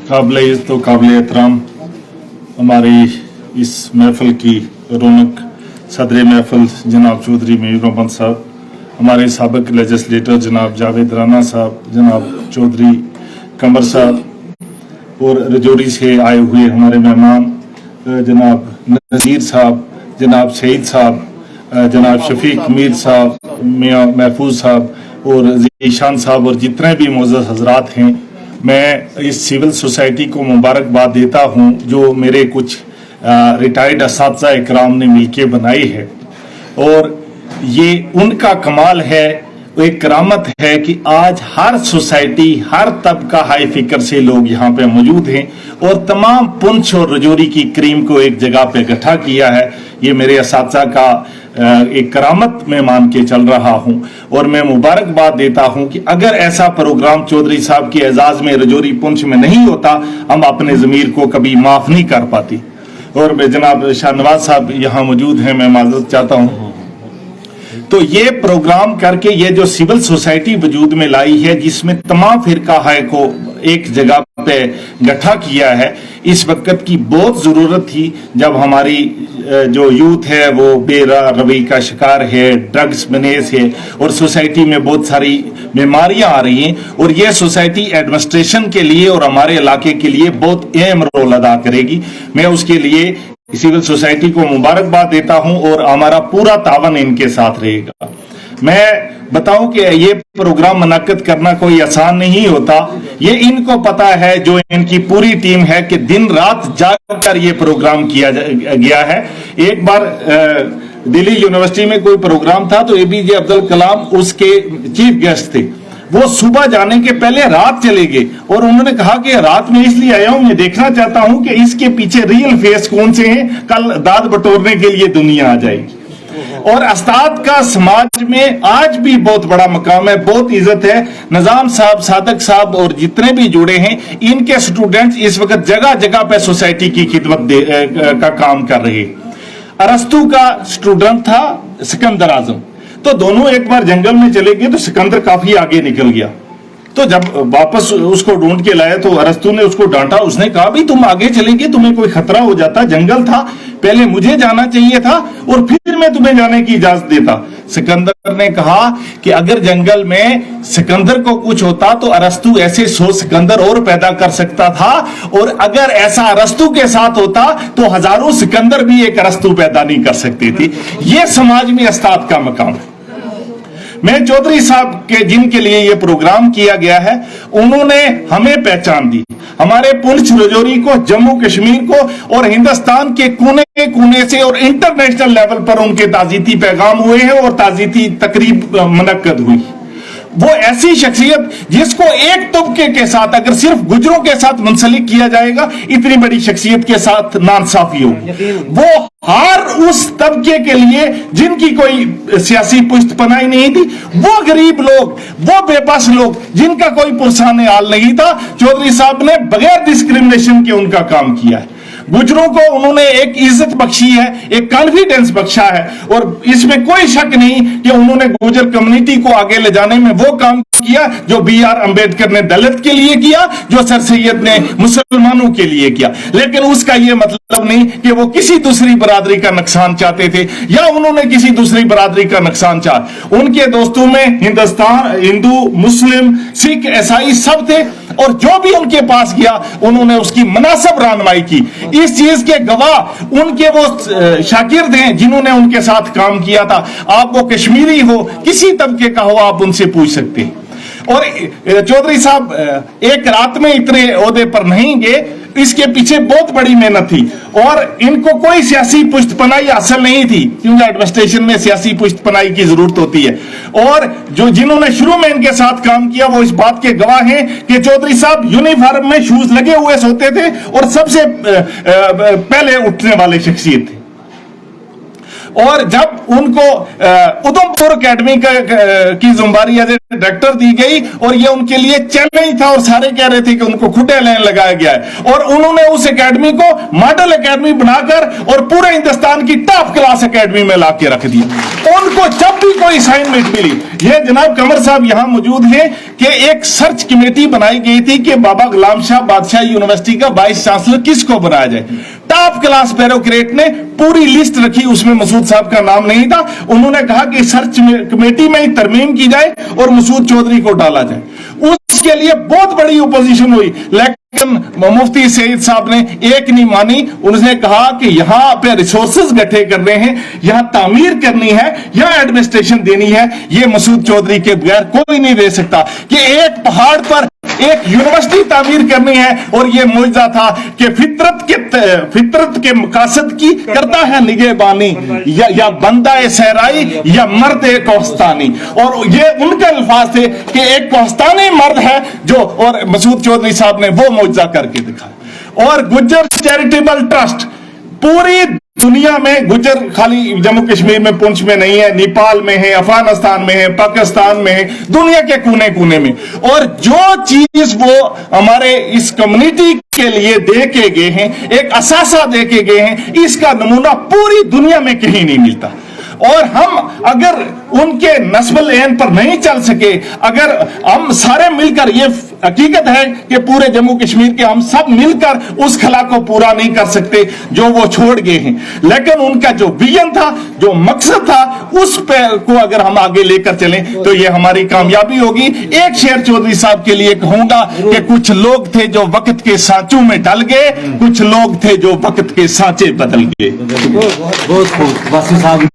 काबिल तो काबिल एहतराम हमारी इस महफिल की रौनक सदर महफिल जनाब चौधरी मीर मोहम्मद साहब, हमारे साबिक लेजिस्लेटर जनाब जावेद राना साहब, जनाब चौधरी कमर साहब और रजौरी से आए हुए हमारे मेहमान जनाब नज़ीर साहब, जनाब सईद साहब, जनाब शफीक मीर साहब, मियाँ महफूज साहब और ज़ीशान साहब और जितने भी मोअज़्ज़ज़ हज़रात हैं, मैं इस सिविल सोसाइटी को मुबारकबाद देता हूं जो मेरे कुछ रिटायर्ड असातिज़ा इकराम ने मिलके बनाई है। और ये उनका कमाल है, एक करामत है कि आज हर सोसाइटी, हर तबका हाई फिक्र से लोग यहाँ पे मौजूद हैं और तमाम पुंछ और रजौरी की क्रीम को एक जगह पे इकट्ठा किया है। ये मेरे असातिज़ा का एक करामत मैं मान के चल रहा हूं और मैं मुबारकबाद देता हूं कि अगर ऐसा प्रोग्राम चौधरी साहब के एजाज में रजौरी पुंछ में नहीं होता, हम अपने ज़मीर को कभी माफ नहीं कर पाती। और जनाब शाहनवाज साहब यहाँ मौजूद हैं, मैं माजरत चाहता हूँ। तो ये प्रोग्राम करके ये जो सिविल सोसाइटी वजूद में लाई है, जिसमें तमाम फिरका है को एक जगह पे इकट्ठा किया है, इस वक्त की बहुत ज़रूरत थी जब हमारी जो यूथ है वो बेरा रवि का शिकार है, ड्रग्स बनेस है और सोसाइटी में बहुत सारी बीमारियां आ रही हैं। और ये सोसाइटी एडमिनिस्ट्रेशन के लिए और हमारे इलाके के लिए बहुत अहम रोल अदा करेगी। मैं उसके लिए सिविल सोसाइटी को मुबारकबाद देता हूं और हमारा पूरा तावन इनके साथ रहेगा। मैं बताऊं कि ये प्रोग्राम मुनक्किद करना कोई आसान नहीं होता, ये इनको पता है, जो इनकी पूरी टीम है, कि दिन रात जागकर ये प्रोग्राम किया गया है। एक बार दिल्ली यूनिवर्सिटी में कोई प्रोग्राम था तो एपीजे अब्दुल कलाम उसके चीफ गेस्ट थे। वो सुबह जाने के पहले रात चले गए और उन्होंने कहा कि रात में इसलिए आया हूं, मैं देखना चाहता हूं कि इसके पीछे रियल फेस कौन से हैं, कल दाद बटोरने के लिए दुनिया आ जाएगी। और उस्ताद का समाज में आज भी बहुत बड़ा मकाम है, बहुत इज्जत है। निजाम साहब, सादक साहब और जितने भी जुड़े हैं, इनके स्टूडेंट्स इस वक्त जगह जगह पे सोसाइटी की खिदमत का काम कर रहे हैं। अरस्तु का स्टूडेंट था सिकंदर आजम, तो दोनों एक बार जंगल में चले गए तो सिकंदर काफी आगे निकल गया। तो जब वापस उसको ढूंढ के लाए तो अरस्तु ने उसको डांटा। उसने कहा भी तुम आगे चले गए, तुम्हें कोई खतरा हो जाता, जंगल था, पहले मुझे जाना चाहिए था और फिर मैं तुम्हें जाने की इजाजत देता। सिकंदर ने कहा कि अगर जंगल में सिकंदर को कुछ होता तो अरस्तु ऐसे 100 सिकंदर और पैदा कर सकता था, और अगर ऐसा अरस्तु के साथ होता तो हजारों सिकंदर भी एक अरस्तु पैदा नहीं कर सकते थे। यह समाज में उस्ताद का मकाम है। मैं चौधरी साहब के जिनके लिए यह प्रोग्राम किया गया है, उन्होंने हमें पहचान दी, हमारे पुंछ रजौरी को, जम्मू कश्मीर को और हिंदुस्तान के कोने कोने से और इंटरनेशनल लेवल पर उनके ताज़ीती पैगाम हुए हैं और ताज़ीती तकरीब मुनक्किद हुई। वो ऐसी शख्सियत जिसको एक तबके के साथ, अगर सिर्फ गुजरों के साथ मुंसलिक किया जाएगा, इतनी बड़ी शख्सियत के साथ नाइंसाफी होगी। वो हर उस तबके के लिए जिनकी कोई सियासी पुश्तपनाही नहीं थी, वो गरीब लोग, वो बेबस लोग जिनका कोई पुरसाने हाल नहीं था, चौधरी साहब ने बगैर डिस्क्रिमिनेशन के उनका काम किया है। गुजरों को उन्होंने एक इज्जत बख्शी है, एक कॉन्फिडेंस बख्शा है, और इसमें कोई शक नहीं कि उन्होंने गुजर कम्युनिटी को आगे ले जाने में वो काम किया जो BR अम्बेडकर ने दलित के लिए किया, जो सर सैयद ने मुसलमानों के लिए किया। लेकिन उसका यह मतलब नहीं कि वो किसी दूसरी बरादरी का नुकसान चाहते थे या उन्होंने किसी दूसरी बरादरी का नुकसान चाहा। उनके दोस्तों में हिंदुस्तान, हिंदू, मुस्लिम, सिख, ईसाई सब थे, और जो भी उनके पास गया उन्होंने उसकी मुनासिब रहनुमाई की। इस चीज के गवाह उनके वो शागिर्द हैं जिन्होंने उनके साथ काम किया था। आप वो कश्मीरी हो, किसी तबके का हो, आप उनसे पूछ सकते हैं। और चौधरी साहब एक रात में इतने ओहदे पर नहीं गए, इसके पीछे बहुत बड़ी मेहनत थी और इनको कोई सियासी पुश्तपनाही हासिल नहीं थी, क्योंकि एडमिनिस्ट्रेशन में सियासी पुश्तपनाही की जरूरत होती है। और जो जिन्होंने शुरू में इनके साथ काम किया वो इस बात के गवाह हैं कि चौधरी साहब यूनिफॉर्म में शूज लगे हुए सोते थे और सबसे पहले उठने वाले शख्सियत थे। और जब उनको उधमपुर एकेडमी की जिम्मेदारी एज डायरेक्टर दी गई और ये उनके लिए चैलेंज था और सारे कह रहे थे कि उनको खुटे लाइन लगाया गया है और उन्होंने उस एकेडमी को मॉडल एकेडमी बनाकर और पूरे हिंदुस्तान की टॉप क्लास एकेडमी में लाके रख दिया। उनको जब भी कोई असाइनमेंट मिली, ये जनाब कमर साहब यहां मौजूद हैं कि एक सर्च कमेटी बनाई गई थी कि बाबा गुलाम शाह बादशाह यूनिवर्सिटी का वाइस चांसलर किसको बनाया जाए। टॉप क्लास ब्यूरोक्रेट ने पूरी लिस्ट रखी, उसमें मसूद साहब का नाम नहीं था। उन्होंने कहा कि सर्च कमेटी में ही तरमीम की जाए और मसूद चौधरी को डाला जाए। उसके लिए बहुत बड़ी ओपोजिशन हुई, लेकिन मुफ्ती सईद साहब ने एक नहीं मानी। उन्होंने कहा कि यहां पे रिसोर्सेज इकट्ठे करने हैं, यहां तामीर करनी है, यहां एडमिनिस्ट्रेशन देनी है, ये मसूद चौधरी के बगैर कोई नहीं दे सकता। कि एक पहाड़ पर एक यूनिवर्सिटी तामीर करनी है और ये मुआवजा था कि फितरत के मकासद की करता है निगहबानी, या बंदा ए सहराई या मर्द ए कोहस्तानी। और ये उनके अल्फाज थे कि एक कोहस्तानी मर्द है जो, और मसूद चौधरी साहब ने वो मुआवजा करके दिखा। और गुज्जर चैरिटेबल ट्रस्ट पूरी दुनिया में, गुज्जर खाली जम्मू कश्मीर में पुंछ में नहीं है, नेपाल में है, अफगानिस्तान में है, पाकिस्तान में है, दुनिया के कोने कोने में। और जो चीज वो हमारे इस कम्युनिटी के लिए दे के गए हैं, एक असासा दे के गए हैं, इसका नमूना पूरी दुनिया में कहीं नहीं मिलता। और हम अगर उनके नस्बल ऐन पर नहीं चल सके, अगर हम सारे मिलकर, ये हकीकत है कि पूरे जम्मू कश्मीर के हम सब मिलकर उस खला को पूरा नहीं कर सकते जो वो छोड़ गए हैं, लेकिन उनका जो विजन था, जो मकसद था, उस पे को अगर हम आगे लेकर चलें तो ये हमारी कामयाबी होगी। एक शेर चौधरी साहब के लिए कहूंगा कि कुछ लोग थे जो वक्त के सांचों में ढल गए, कुछ लोग थे जो वक्त के सांचे बदल गए। बहुत खूब वासी साहब।